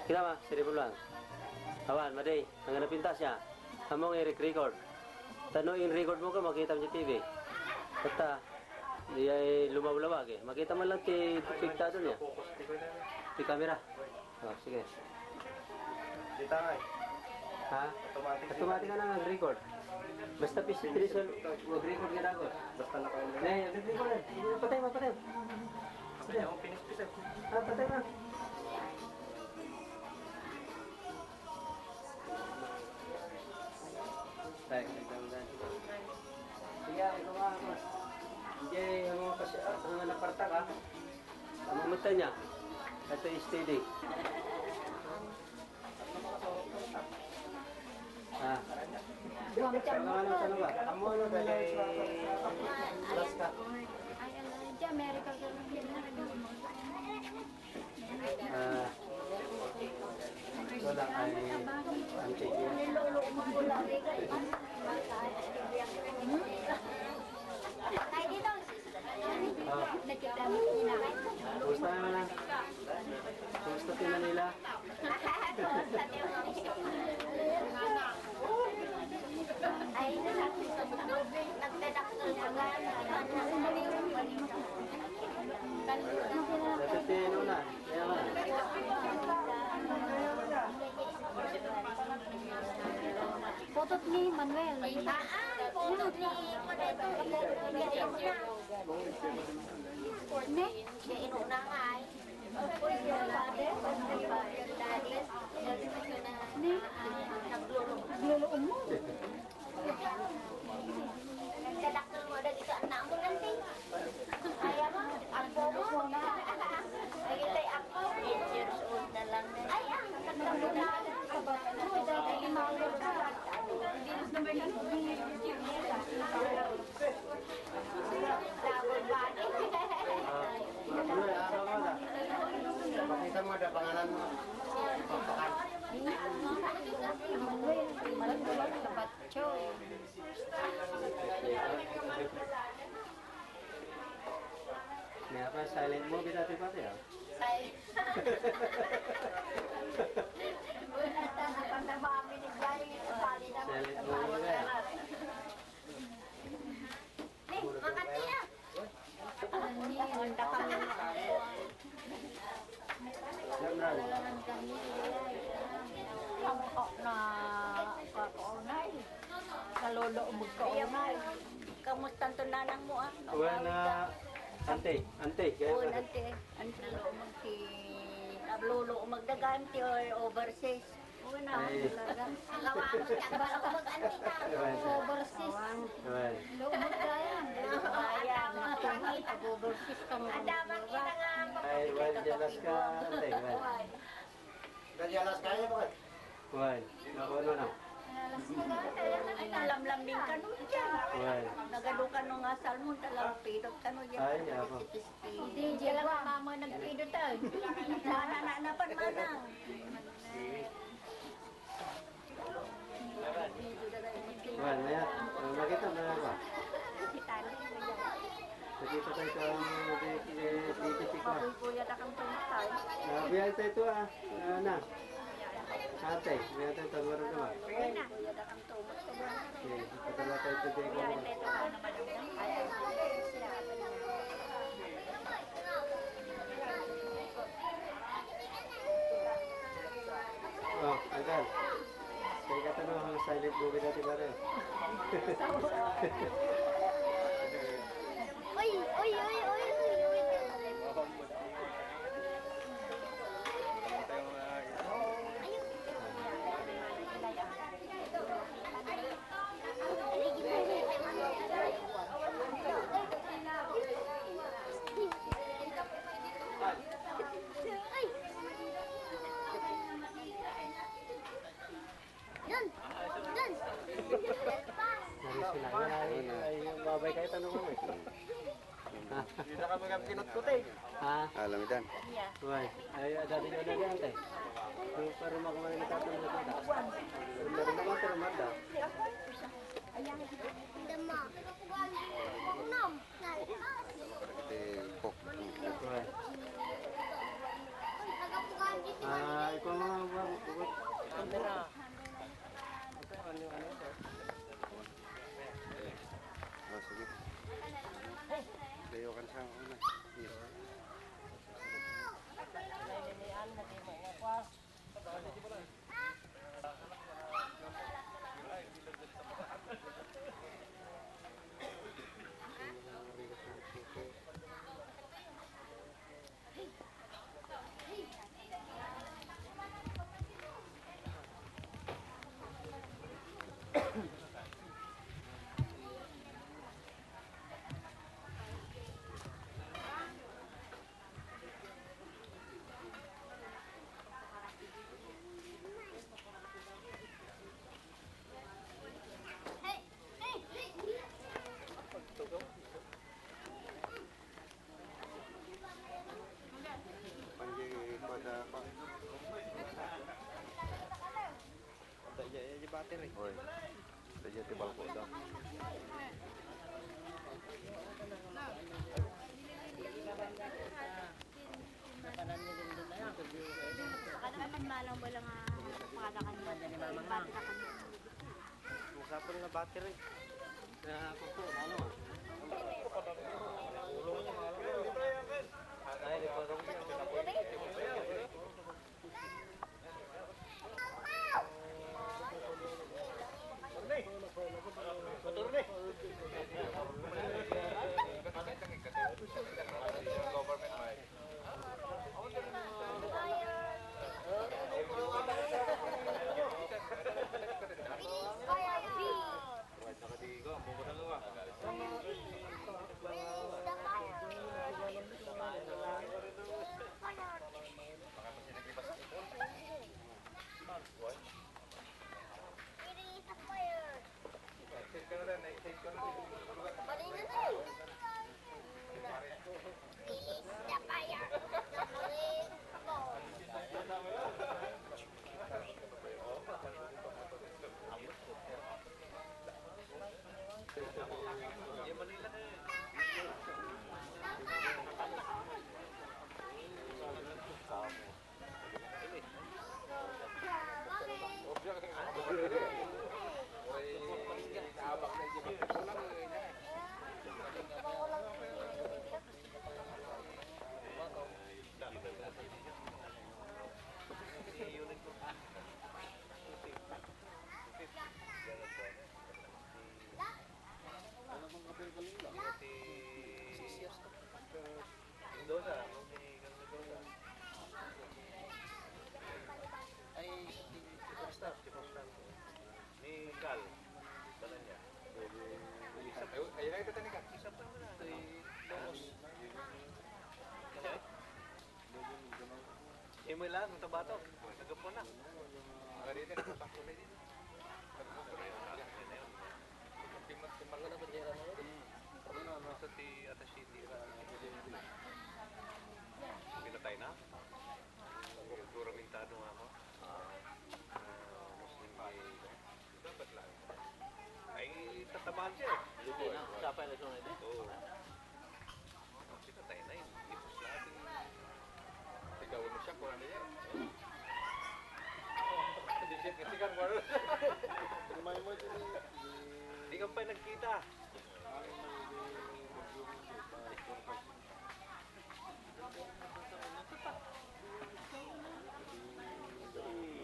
Kita mah, seri pulang. Awan, maday, ang napintas siya. Among i-record. Tanong in-record mo ka, makita mo sa TV. Basta, di ay lumaw-lawag eh. Makita man lang ti piktado niya. Ti camera. Oh, sige. Di tangay. Ha? Automatic ka na mag-record. Basta pisil, mag-record ka na ako. Basta naka-online. Nay, mag-record na. Patay mo, patay mo. Sabi niya, pinis-pisil. Patay mo. Baik, nagdamdan. Iya, ito nga ako. Hindi, ang naparta ka. Ang mamata niya. Ito is steady. Ah. Ano ba? Amo ano ba? Alaska. Ay, di America ka rin din na. Ah. Wala ay antik yan. Nilolo mo pula rin kayo. Tayo dito. Nakita mo na. Kumusta naman lang? Kumusta tina nila? Ay, nagdadaktal ka nga. Dapat tino na. Kaya nga. Photo ni Manuel. Photo ni Ne? Ino na nga ay. Ne? Nagluluom mo. Nagdadaktal mo dahil ito anak mo nanti. Kaya mo, ako mo. Ay, itay ako. 8 years old na lang. Ay, nagtamo na. Ay, maulo ka. Double body. Ano yung araw mo na? Pakita mo ada pangalan mo. Papakan. Malag-malag na batcho. May apa silent mo kita pati ah. Silent mo ba? Makati na. General. Na kakaunay. Kalolo magkaunay. Kamusta to nanang mo ah? Wala ante. Oo, ante. Ante magti naglolo magdaganti or overseas. Oo na. Ay. Gawa mo siya. Bala ko mag-ante ka. Overseas. Well, Lumot ka yan. Ayan. Nagtungit. Overseas kang Adaman kita nga ako. ay well jealous ka ante. Well. Ganyalas kaya ba? Well, nakuha na. Ay, nalamlam din ka nun dyan. Well. Nagadukan nung nga salmon, talang pidot ka nun dyan. Ay, ako. Hindi, dyan lang mama nagpidot ay. Sana na napan manang. Well, maya. Nakita mo na ba? Nakita tayo ito ang DTP ko. Kuya na kang tumatay. Biyahe tayo ito ah. Na. Ate, biyahe tayo ito. Meron ka ba? Kuya na kang tumatay. Okay, patala tayo ito dito. Kuya na ito ka naman ang ay. Oh, agad. Kaya ka tanong ang silent movie natin ba rin? Uy, uy, uy, uy, uy, uy. Yan! Yan! Nari sila. Ay, babay kayo tanong mo eh. Hindi na kami kami kinut-kuti. Ha? Alam mo dan. Why? Ay, dati ko na dyan tayo. Yung parang makamali na tatang na kita. Meron naman pero mada. Dama. Nam. Why? Ikaw mga Camera. Oh, sige. Layo kan sa una. Yes. Panggil pada apa? Tak jadi bateri. Oi. Saja tebal kok dah. Kada man malang wala nga makadakan mo. Dali mamang na. Musapon na bateri. Na ako po, ano ah. Ay, di pa ako. Imo lang ng tabato. Nagapon na. Pinatay na? Siguro mintado nga ako. Muslim dapat lang. Ay, tatamaan siya eh. Siapa yang langsung itu? Oo. Pinatay na yun. Ipos lahat yung... Sigawan mo siya kung ano yan. Hindi siya kasigan mo. Hindi ka pa nagkita.